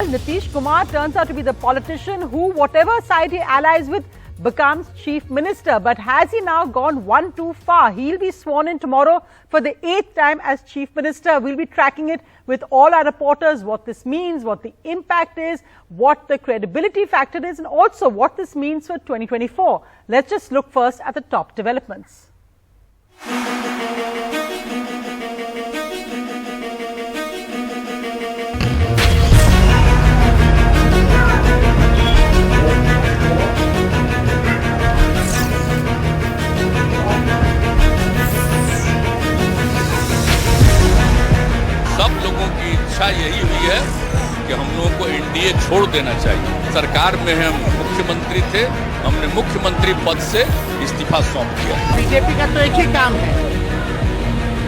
Nitish Kumar turns out to be the politician who, whatever side he allies with, becomes Chief Minister. But has he now gone one too far? He'll be sworn in tomorrow for the 8th time as Chief Minister. We'll be tracking it with all our reporters, what this means, what the impact is, what the credibility factor is, and also what this means for 2024. Let's just look first at the top developments. सब लोगों की इच्छा यही हुई है कि हम लोगों को एनडीए छोड़ देना चाहिए। सरकार में हम मुख्यमंत्री थे, हमने मुख्यमंत्री पद से इस्तीफा सौंप दिया। बीजेपी का तो एक ही काम है,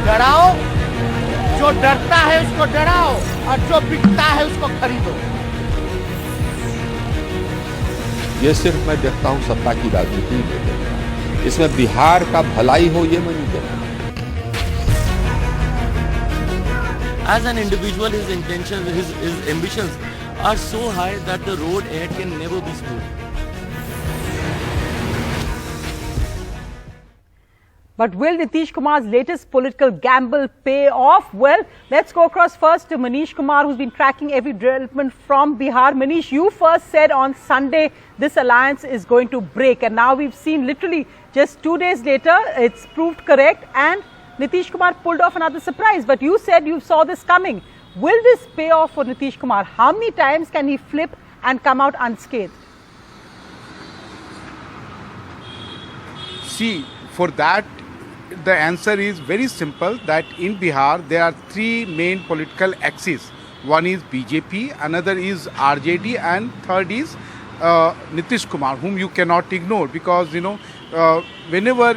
डराओ, जो डरता है उसको डराओ और जो बिकता है उसको खरीदो। ये सिर्फ मैं देखता हूँ सत्ता की राजनीति में देखता हूँ। इसमें बिहार का भलाई हो ये मैं नहीं देखता। As an individual, his intentions, his ambitions are so high that the road ahead can never be smooth. But will Nitish Kumar's latest political gamble pay off? Well, let's go across first to Manish Kumar, who's been tracking every development from Bihar. Manish, you first said on Sunday this alliance is going to break, and now we've seen literally just 2 days later it's proved correct, and Nitish Kumar pulled off another surprise. But you said you saw this coming. Will this pay off for Nitish Kumar? How many times can he flip and come out unscathed? See, for that, the answer is very simple, that in Bihar there are three main political axes. One is BJP, another is RJD, and third is Nitish Kumar, whom you cannot ignore, because whenever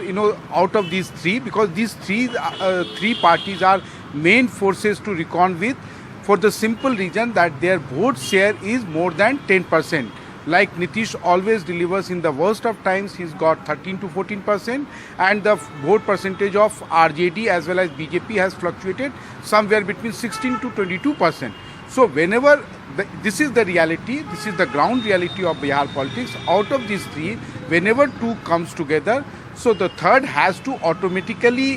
out of these three, because these three parties are main forces to reckon with, for the simple reason that their vote share is more than 10%. Like Nitish always delivers in the worst of times, he's got 13 to 14%, and the vote percentage of RJD as well as BJP has fluctuated somewhere between 16 to 22%. So whenever this is the reality, this is the ground reality of Bihar politics. Out of these three, whenever two comes together, so the third has to automatically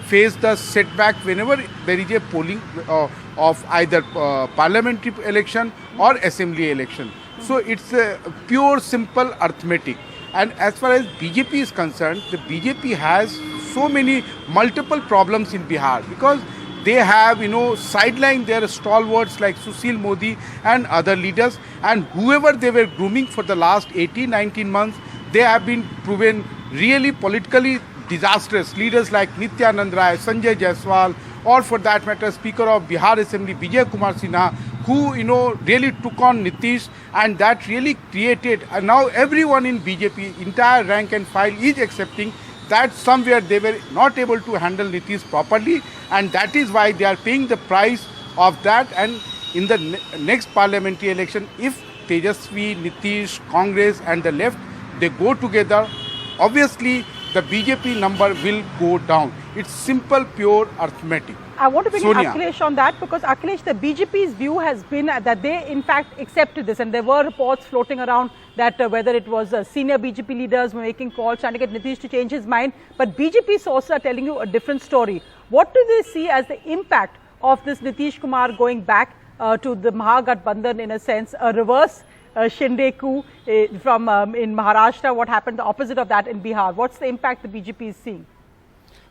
face the setback whenever there is a polling of either parliamentary election or assembly election. So it's a pure simple arithmetic. And as far as BJP is concerned, the BJP has so many multiple problems in Bihar, because they have sidelined their stalwarts like Sushil Modi and other leaders, and whoever they were grooming for the last 18-19 months, they have been proven really politically disastrous. Leaders like Nityanand Rai, Sanjay Jaiswal, or for that matter Speaker of Bihar Assembly Vijay Kumar Sinha, who really took on Nitish, and that really created, and now everyone in BJP, entire rank and file, is accepting that somewhere they were not able to handle Nitish properly, and that is why they are paying the price of that. And in the next parliamentary election, if Tejasvi, Nitish, Congress and the left, they go together, obviously the BJP number will go down. It's simple, pure arithmetic. I want to bring in Sonia. Akhilesh on that, because Akhilesh, the BJP's view has been that they in fact accepted this, and there were reports floating around that whether it was senior BJP leaders were making calls trying to get Nitish to change his mind, but BJP sources are telling you a different story. What do they see as the impact of this Nitish Kumar going back to the Mahagathbandhan, in a sense, a reverse Shinde coup from in Maharashtra? What happened, the opposite of that in Bihar? What's the impact the BJP is seeing?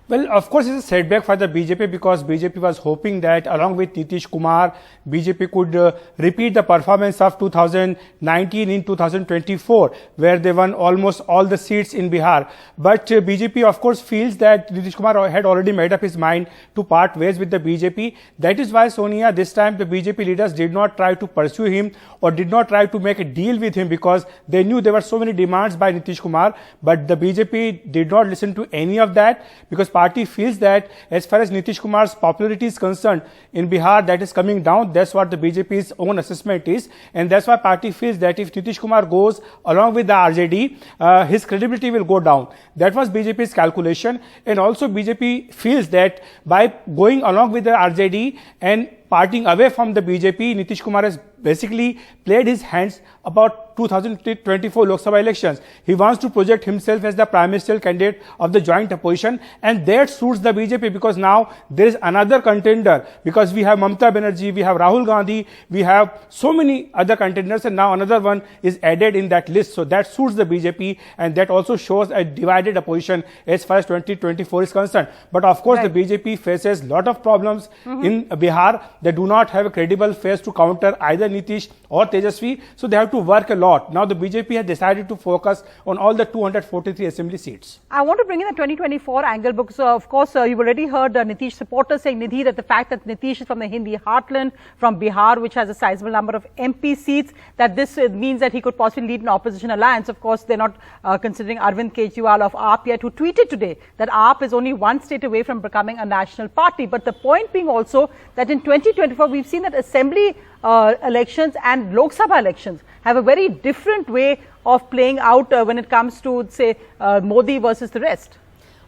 Well, of course, it's a setback for the BJP, because BJP was hoping that along with Nitish Kumar, BJP could repeat the performance of 2019 in 2024, where they won almost all the seats in Bihar. But BJP, of course, feels that Nitish Kumar had already made up his mind to part ways with the BJP. That is why, Sonia, this time the BJP leaders did not try to pursue him or did not try to make a deal with him, because they knew there were so many demands by Nitish Kumar. But the BJP did not listen to any of that, because party feels that as far as Nitish Kumar's popularity is concerned in Bihar, that is coming down. That's what the BJP's own assessment is, and that's why party feels that if Nitish Kumar goes along with the RJD, his credibility will go down. That was BJP's calculation, and also BJP feels that by going along with the RJD and parting away from the BJP, Nitish Kumar has basically played his hands about 2024 Lok Sabha elections. He wants to project himself as the prime ministerial candidate of the joint opposition, and that suits the BJP because now there is another contender, because we have Mamata Banerjee, we have Rahul Gandhi, we have so many other contenders, and now another one is added in that list. So that suits the BJP, and that also shows a divided opposition as far as 2024 is concerned. But of course, the BJP faces a lot of problems in Bihar. They do not have a credible face to counter either Nitish or Tejasvi, so they have to work a lot. Now the BJP has decided to focus on all the 243 assembly seats. I want to bring in the 2024 angle because, of course, you've already heard Nitish supporters saying, Nidhi, that the fact that Nitish is from the Hindi heartland, from Bihar, which has a sizable number of MP seats, that this means that he could possibly lead an opposition alliance. Of course, they're not considering Arvind Kejriwal of AAP yet, who tweeted today that AAP is only one state away from becoming a national party. But the point being also that in 2024, we've seen that assembly elections and Lok Sabha elections have a very different way of playing out when it comes to, say, Modi versus the rest.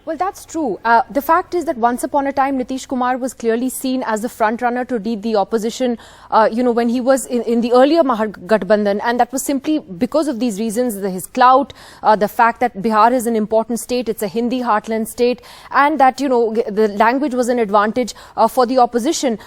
Well, that's true. The fact is that once upon a time, Nitish Kumar was clearly seen as the front runner to lead the opposition, when he was in the earlier Mahagathbandhan, and that was simply because of these reasons, his clout, the fact that Bihar is an important state, it's a Hindi heartland state, and that, the language was an advantage for the opposition.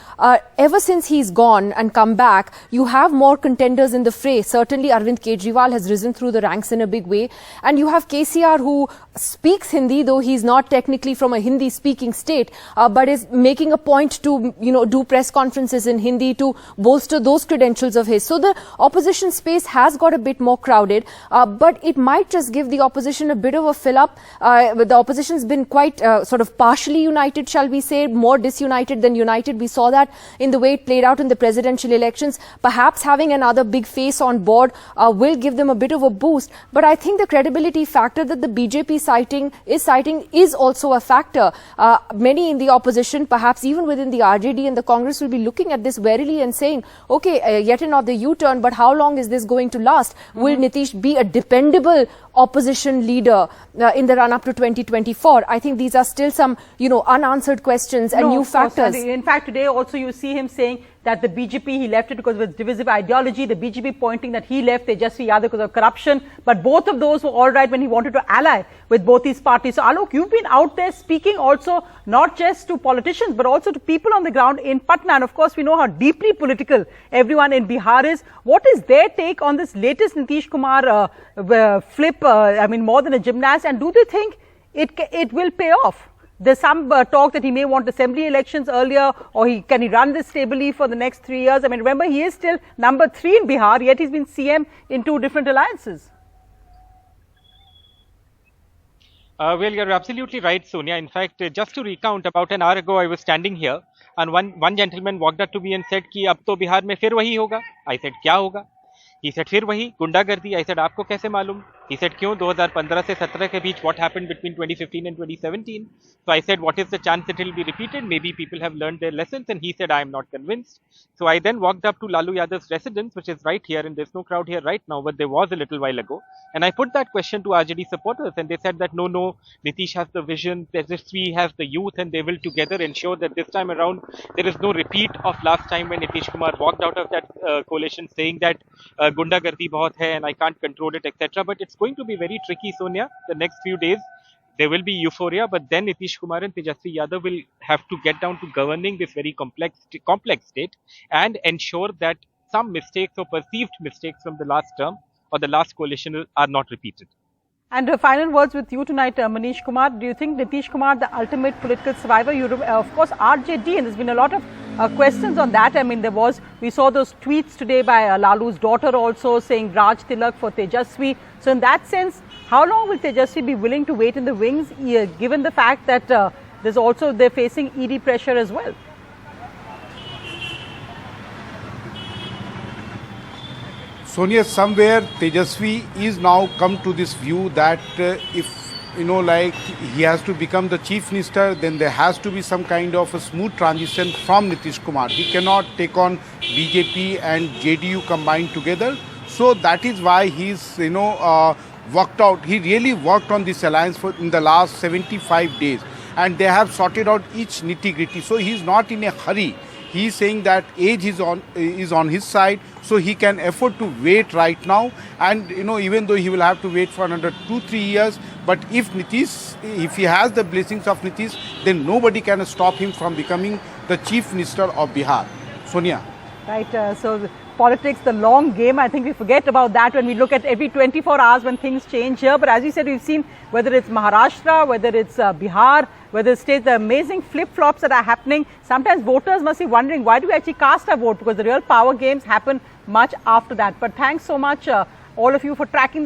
Ever since he's gone and come back, you have more contenders in the fray. Certainly, Arvind Kejriwal has risen through the ranks in a big way, and you have KCR, who speaks Hindi, though he's not technically from a Hindi speaking state, but is making a point to, do press conferences in Hindi to bolster those credentials of his. So the opposition space has got a bit more crowded, but it might just give the opposition a bit of a fill up. The opposition's been quite sort of partially united, shall we say, more disunited than united. We saw that in the way it played out in the presidential elections. Perhaps having another big face on board will give them a bit of a boost. But I think the credibility factor that the BJP is also a factor. Many in the opposition, perhaps even within the RJD and the Congress, will be looking at this warily and saying, okay, yet another U-turn, but how long is this going to last? Will Nitish be a dependable opposition leader in the run-up to 2024? I think these are still some, unanswered questions and new factors. In fact, today also you see him saying that the BJP, he left it because of its divisive ideology. The BJP pointing that he left Tejasvi Yadav because of corruption. But both of those were all right when he wanted to ally with both these parties. So Alok, you've been out there speaking also not just to politicians, but also to people on the ground in Patna. And of course, we know how deeply political everyone in Bihar is. What is their take on this latest Nitish Kumar flip? More than a gymnast. And do they think it will pay off? There's some talk that he may want assembly elections earlier, or can he run this stably for the next 3 years? Remember, he is still number 3 in Bihar, yet he's been CM in 2 different alliances. Well, you're absolutely right, Sonia. In fact, just to recount, about an hour ago, I was standing here, and one gentleman walked up to me and said, "Ki ab to Bihar mein fir wahi hoga." I said, "Kya hoga?" He said, "Fir wahi, गुंडागर्दी." I said, "आपको कैसे मालूम?" He said, "क्यों 2015 से 17 के बीच what happened between 2015 and 2017?" So I said, "What is the chance that it will be repeated? Maybe people have learned their lessons." And he said, "I am not convinced." So I then walked up to Lalu Yadav's residence, which is right here, and there's no crowd here right now, but there was a little while ago. And I put that question to RJD supporters, and they said that no, Nitish has the vision, Tejasvi has the youth, and they will together ensure that this time around there is no repeat of last time when Nitish Kumar walked out of that coalition saying that गुंडागर्दी बहुत है and I can't control it, etc. But it's going to be very tricky, Sonia. The next few days, there will be euphoria, but then Nitish Kumar and Tejasvi Yadav will have to get down to governing this very complex state and ensure that some mistakes or perceived mistakes from the last term or the last coalition are not repeated. And final words with you tonight, Manish Kumar. Do you think Nitish Kumar, the ultimate political survivor? Of course, RJD, and there's been a lot of questions on that. We saw those tweets today by Lalu's daughter also saying Raj Tilak for Tejasvi. So in that sense, how long will Tejasvi be willing to wait in the wings, given the fact that they're facing ED pressure as well? Sonia, somewhere Tejasvi is now come to this view that if he has to become the chief minister, then there has to be some kind of a smooth transition from Nitish Kumar. He cannot take on BJP and JDU combined together. So that is why he's worked out. He really worked on this alliance in the last 75 days, and they have sorted out each nitty-gritty. So he's not in a hurry. He is saying that age is on his side. so he can afford to wait right now. And even though he will have to wait for another 2-3 years, but if he has the blessings of Nitish, then nobody can stop him from becoming the Chief Minister of Bihar. Sonia. Right, so politics, the long game, I think we forget about that when we look at every 24 hours when things change here. But as you said, we've seen whether it's Maharashtra, whether it's Bihar, whether it's states, the amazing flip-flops that are happening. Sometimes voters must be wondering, why do we actually cast our vote? Because the real power games happen much after that. But thanks so much, all of you, for tracking that.